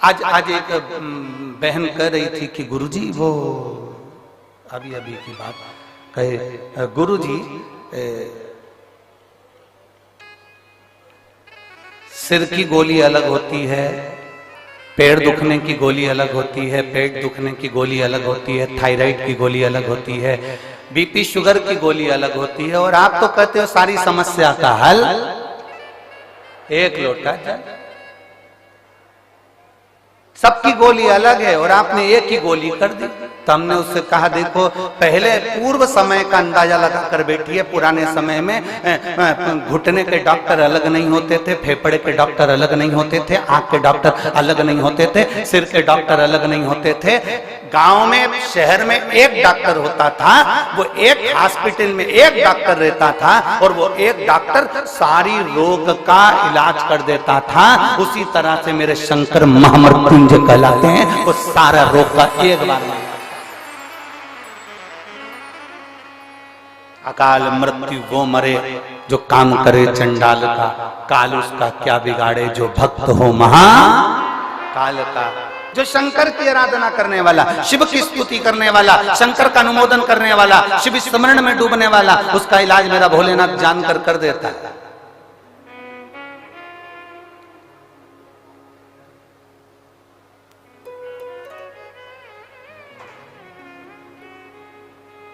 आज आज एक बहन कह रही थी कि गुरुजी वो अभी अभी की बात कहे, गुरुजी सिर की गोली अलग होती है, पेड़ दुखने की गोली अलग होती है, पेट दुखने की गोली अलग होती है, थायराइड की गोली अलग होती है, बीपी शुगर की गोली अलग होती है, और आप तो कहते हो सारी समस्या का हल एक लोटा जल। सबकी गोली अलग है और आपने एक ही गोली कर दी। तो हमने उससे कहा देखो पहले पूर्व समय का अंदाजा लगा कर बैठिए। पुराने समय में घुटने के डॉक्टर अलग नहीं होते थे, फेफड़े के डॉक्टर अलग नहीं होते थे, आंख के डॉक्टर अलग नहीं होते थे, सिर के डॉक्टर अलग नहीं होते थे। गांव में शहर में एक डॉक्टर होता था, वो एक हॉस्पिटल में एक डॉक्टर रहता था और वो एक डॉक्टर सारी रोग का इलाज कर देता था। उसी तरह से मेरे शंकर महामृत्युंजय कहलाते हैं, वो सारा रोग का एक बार में अकाल मृत्यु वो मरे जो काम करे चंडाल का, काल उसका क्या बिगाड़े जो भक्त हो महा काल का। जो शंकर की आराधना करने वाला, शिव की स्तुति करने वाला, शंकर का अनुमोदन करने वाला, शिव स्मरण में डूबने वाला, उसका इलाज मेरा भोलेनाथ जानकर कर देता है।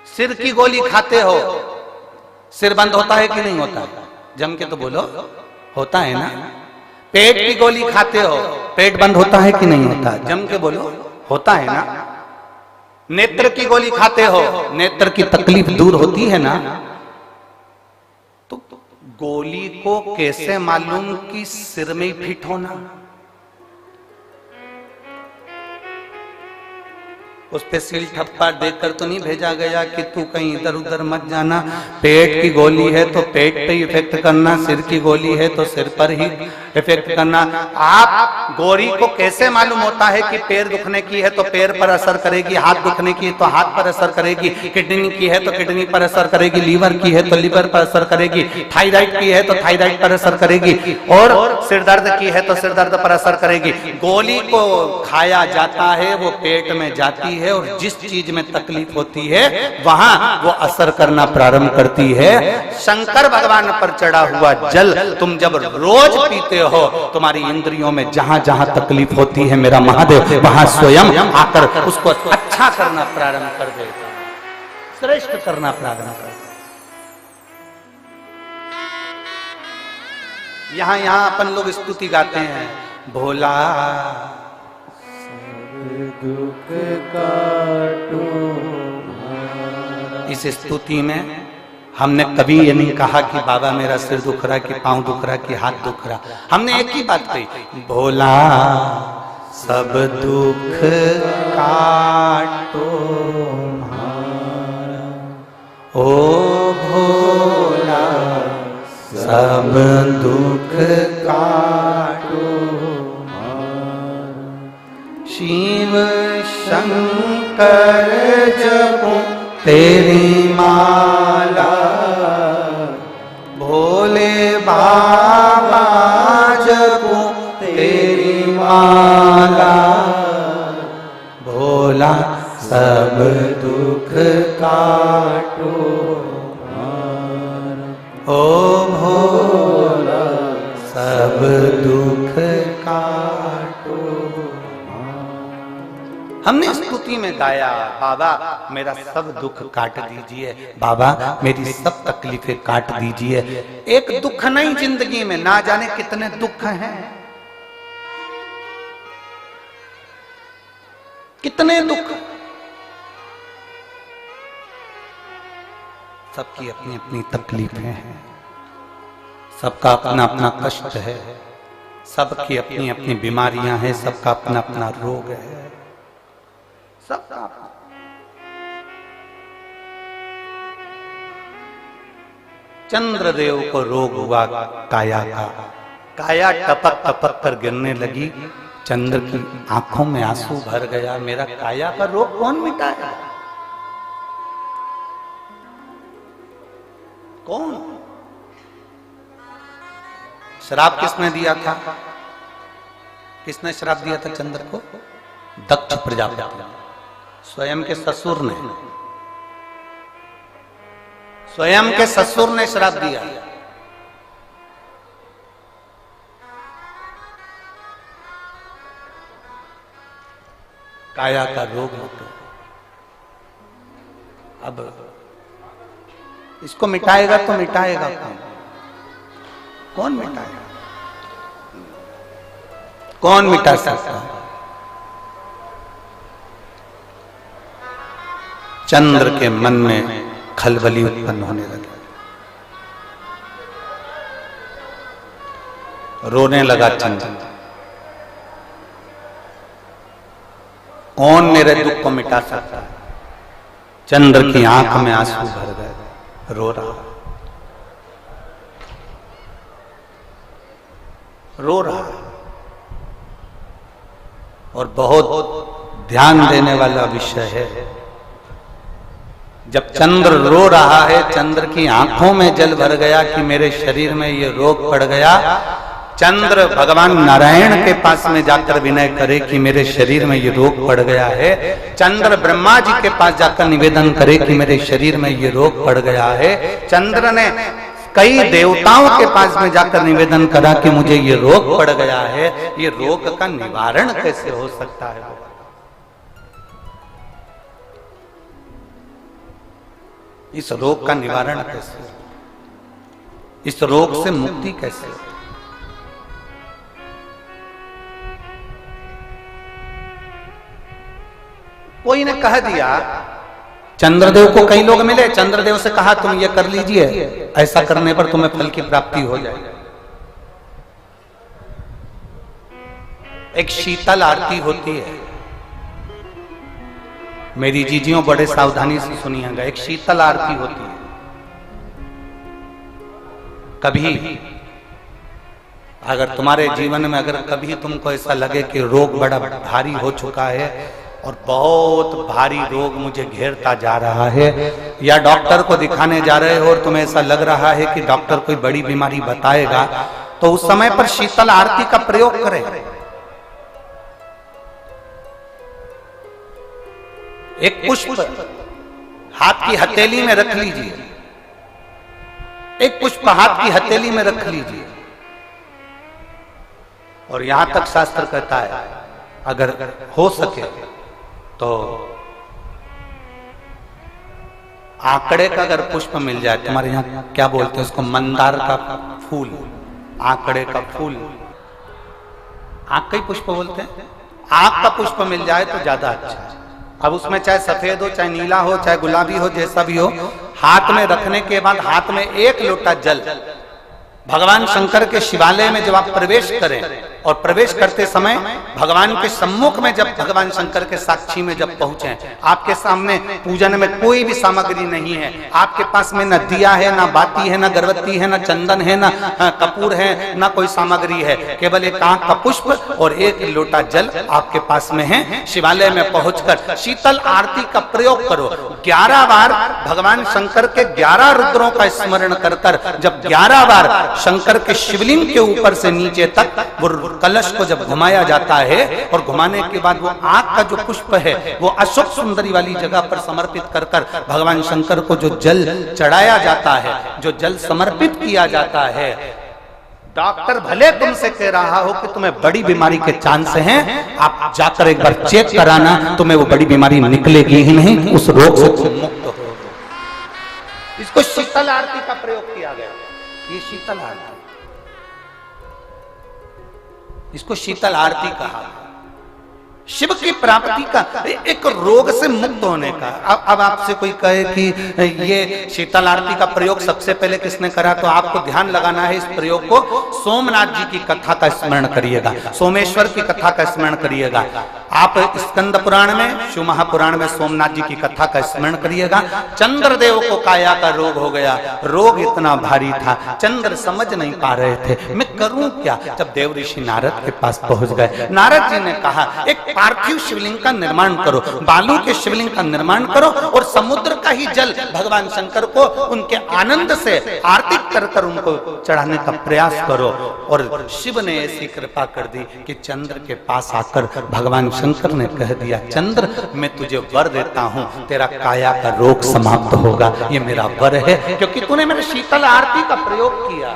सिर की गोली खाते हो, सिर बंद होता है कि नहीं होता? जम के तो बोलो, होता है ना। पेट की गोली खाते हो, पेट बंद होता है कि नहीं होता? जम के बोलो, होता है ना। नेत्र की गोली खाते हो, नेत्र की तकलीफ दूर होती है ना। तो गोली को कैसे मालूम कि सिर में ही फिट होना? उस पे सील ठप्पा देकर तो नहीं भेजा गया कि तू कहीं इधर उधर मत जाना। पेट की गोली है तो पेट पे ही इफेक्ट करना, सिर की गोली है तो सिर पर ही इफेक्ट करना। आप गोली को कैसे मालूम होता है कि पैर दुखने की है तो पैर पर असर करेगी, हाथ दुखने की है तो हाथ पर असर करेगी, किडनी की है तो किडनी पर असर करेगी, लीवर की है तो लीवर पर असर करेगी, थायराइड की है तो थायराइड पर असर करेगी, और सिर दर्द की है तो सिर दर्द पर असर करेगी। गोली को खाया जाता है, वो पेट में जाती है और जिस चीज में तकलीफ होती है वहां वो असर करना प्रारंभ करती है। शंकर भगवान पर चढ़ा हुआ जल तुम जब रोज पीते हो, तुम्हारी इंद्रियों में जहां जहां तकलीफ होती है मेरा महादेव वहां स्वयं आकर उसको अच्छा करना प्रारंभ कर देता है, श्रेष्ठ करना प्रारंभ कर देता। यहां अपन लोग स्तुति गाते हैं, भोला दुख काटो। इस स्तुति में हमने कभी ये नहीं कहा कि बाबा मेरा सिर दुख रहा, कि पांव दुख रहा, कि हाथ दुख रहा। हमने एक ही बात कही, भोला सब दुख काटो ओ भोला सब दुख काटो। शिव शंकर जपो तेरी माला, भोले बाबा जपो तेरी माला, भोला सब दुख काटो ओ भोला सब दुख काटो। हमने स्तुति में गाया, बाबा मेरा सब दुख काट दीजिए, बाबा मेरी सब तकलीफें काट दीजिए। एक दुख नहीं जिंदगी में, ना जाने कितने दुख हैं, कितने दुख। सबकी अपनी अपनी तकलीफें हैं, सबका अपना अपना कष्ट है, सबकी अपनी अपनी बीमारियां हैं, सबका अपना अपना रोग है, सबका। चंद्रदेव को रोग हुआ काया का, काया टपक टपक कर गिरने लगी, चंद्र की आंखों में आंसू भर गया। मेरा काया का रोग कौन मिटाएगा? कौन? श्राप किसने दिया था किसने श्राप दिया था चंद्र को? दक्ष प्रजापति, स्वयं के ससुर ने, स्वयं के ससुर ने श्राप दिया। काया का रोग हटो। अब इसको मिटाएगा तो मिटाएगा कौन? कौन मिटाएगा? कौन मिटा सकता है? चंद्र के मन में खलबली उत्पन्न होने लगी, रोने लगा चंद्र। कौन मेरे दुख को मिटा सकता है? चंद्र की आंख में आंसू भर गए, रो रहा, रो रहा। और बहुत ध्यान देने वाला विषय है, जब चंद्र रो रहा है, चंद्र की आंखों में जल भर गया कि मेरे शरीर में ये रोग पड़ गया। चंद्र भगवान नारायण के पास में जाकर विनय करे कि मेरे शरीर में ये रोग पड़ गया है। चंद्र ब्रह्मा जी के पास जाकर निवेदन करे कि मेरे शरीर में ये रोग पड़ गया है। चंद्र ने कई देवताओं के पास में जाकर निवेदन करा कि मुझे ये रोग पड़ गया है, ये रोग का निवारण कैसे हो सकता है? इस रोग का निवारण कैसे? इस रोग से मुक्ति कैसे? कोई ने कह दिया, चंद्रदेव को कई लोग मिले, चंद्रदेव से कहा तुम ये कर लीजिए, ऐसा करने पर तुम्हें फल की प्राप्ति हो जाएगी। एक शीतल आरती होती है, मेरी जीजियों बड़े सावधानी से सुनिएगा। एक शीतल आरती होती है। कभी अगर तुम्हारे जीवन में अगर कभी तुमको ऐसा लगे कि रोग बड़ा भारी हो चुका है और बहुत भारी रोग मुझे घेरता जा रहा है, या डॉक्टर को दिखाने जा रहे हो और तुम्हें ऐसा लग रहा है कि डॉक्टर कोई बड़ी बीमारी बताएगा, तो उस समय पर शीतल आरती का प्रयोग करें। एक पुष्प हाथ की हथेली में रख लीजिए, एक पुष्प हाथ की हथेली में रख लीजिए, और यहां तक शास्त्र कहता है अगर हो सके तो आंकड़े का अगर पुष्प मिल जाए, तुम्हारे यहाँ क्या बोलते हैं उसको, मंदार का फूल, आंकड़े का फूल, आंख का ही पुष्प बोलते हैं, आंख का पुष्प मिल जाए तो ज्यादा अच्छा है। अब उसमें चाहे सफेद हो, चाहे नीला हो, चाहे गुलाबी हो, जैसा भी हो, हाथ में रखने के बाद हाथ में एक लोटा जल, भगवान शंकर के शिवालय में जब आप प्रवेश करें और प्रवेश करते समय भगवान के सम्मुख में जब भगवान शंकर के साक्षी में जब पहुंचे, आपके सामने पूजन में कोई भी सामग्री नहीं है, आपके पास में न दिया है, ना बाती है, ना गर्भवती है, ना चंदन है, ना कपूर है, ना कोई सामग्री है, केवल एक आंख का पुष्प और एक लोटा जल आपके पास में है। शिवालय में पहुंचकर शीतल आरती का प्रयोग करो। 11 बार भगवान शंकर के 11 रुद्रों का स्मरण कर कर जब 11 बार शंकर के शिवलिंग के ऊपर से नीचे तक वो कलश को जब घुमाया जाता है और घुमाने के बाद वो आंख का जो पुष्प है वो अशोक सुंदरी वाली जगह पर समर्पित कर कर भगवान शंकर को जो जल चढ़ाया जाता है, जो जल समर्पित किया जाता है, डॉक्टर भले तुमसे कह रहा हो कि तुम्हें बड़ी बीमारी के चांस हैं, आप जाकर एक बार चेक कराना, तुम्हें वो बड़ी बीमारी निकलेगी ही नहीं, उस रोग से तुम मुक्त हो। इसको शीतल आरती का प्रयोग किया गया। ये शीतल आरती, इसको शीतल आरती कहा। शिव की प्राप्ति का, एक रोग से मुक्त होने का। अब आपसे कोई कहे कि ये शीतल आरती का प्रयोग सबसे पहले किसने करा, तो आपको ध्यान लगाना है इस प्रयोग को। सोमनाथ जी की कथा का स्मरण करिएगा, सोमेश्वर की कथा का स्मरण करिएगा। आप स्कंद पुराण में, शिव महापुराण में सोमनाथ जी की कथा का स्मरण करिएगा। चंद्रदेव को काया का रोग हो गया, रोग इतना भारी था, चंद्र समझ नहीं पा रहे थे मैं करूं क्या। जब देव ऋषि नारद के पास पहुंच गए, नारद जी ने कहा एक पार्थिव शिवलिंग का निर्माण करो, बालू के शिवलिंग का निर्माण करो और समुद्र का ही जल भगवान शंकर को उनके आनंद से आरती कर कर उनको चढ़ाने का प्रयास करो। और शिव ने ऐसी कृपा कर दी कि चंद्र के पास आकर भगवान शंकर ने कह दिया, चंद्र मैं तुझे वर देता हूं, तेरा काया का रोग समाप्त होगा, ये मेरा वर है क्योंकि तूने मेरे शीतल आरती का प्रयोग किया।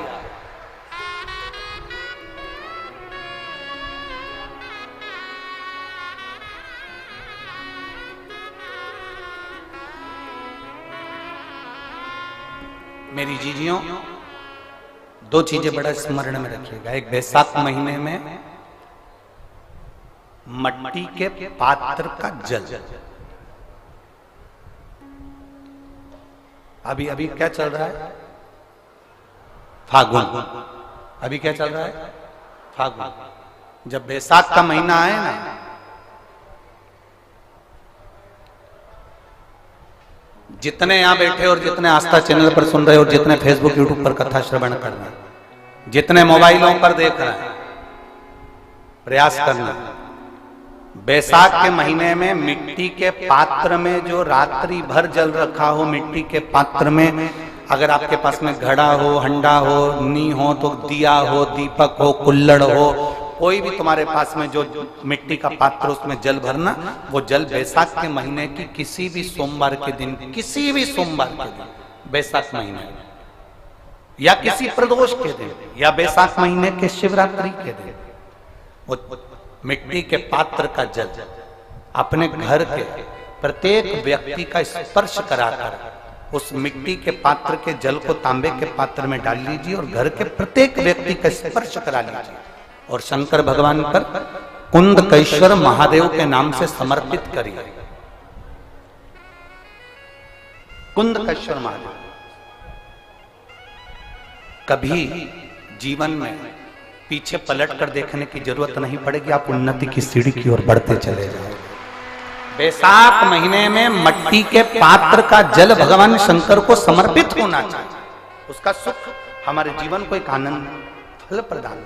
मेरी जीजियों, दो चीजें बड़ा स्मरण में रखिएगा। एक, बैसाख महीने में मट्टी के पात्र का जल, अभी अभी क्या चल रहा है, फागुन, अभी क्या चल रहा है, फागुन। जब बैसाख का महीना आए ना, जितने यहां बैठे और जितने आस्था चैनल पर सुन रहे और जितने फेसबुक यूट्यूब पर कथा श्रवण कर रहे हैं, जितने मोबाइलों पर देख रहे हैं, प्रयास करना, बैसाख के महीने में मिट्टी के पात्र में जो रात्रि भर जल रखा हो, मिट्टी के पात्र में, अगर आपके पास में घड़ा हो, हंडा हो, नी हो, तो दिया हो, दीपक हो, कुल्लड़ हो, कोई भी तुम्हारे पास में जो मिट्टी का पात्र, उसमें जल भरना। वो जल बैसाख के महीने की किसी भी सोमवार के दिन, किसी भी सोमवार के दिन, बैसाख महीने या किसी प्रदोष के दिन या बैसाख महीने के शिवरात्रि के दिन, वो मिट्टी के पात्र का जल अपने घर के प्रत्येक व्यक्ति का स्पर्श कराकर उस मिट्टी के पात्र के जल को तांबे के पात्र में डाल लीजिए और घर के प्रत्येक व्यक्ति का स्पर्श करा लीजिए और शंकर भगवान पर कुंदकेश्वर महादेव के नाम से समर्पित करिए। कुंदकेश्वर महादेव, कभी जीवन में पीछे पलट कर देखने की जरूरत नहीं पड़ेगी, आप उन्नति की सीढ़ी की ओर बढ़ते चले जाओगे। बैसाख महीने में मट्टी के पात्र का जल भगवान शंकर को समर्पित होना चाहिए, उसका सुख हमारे जीवन को एक आनंद फल प्रदान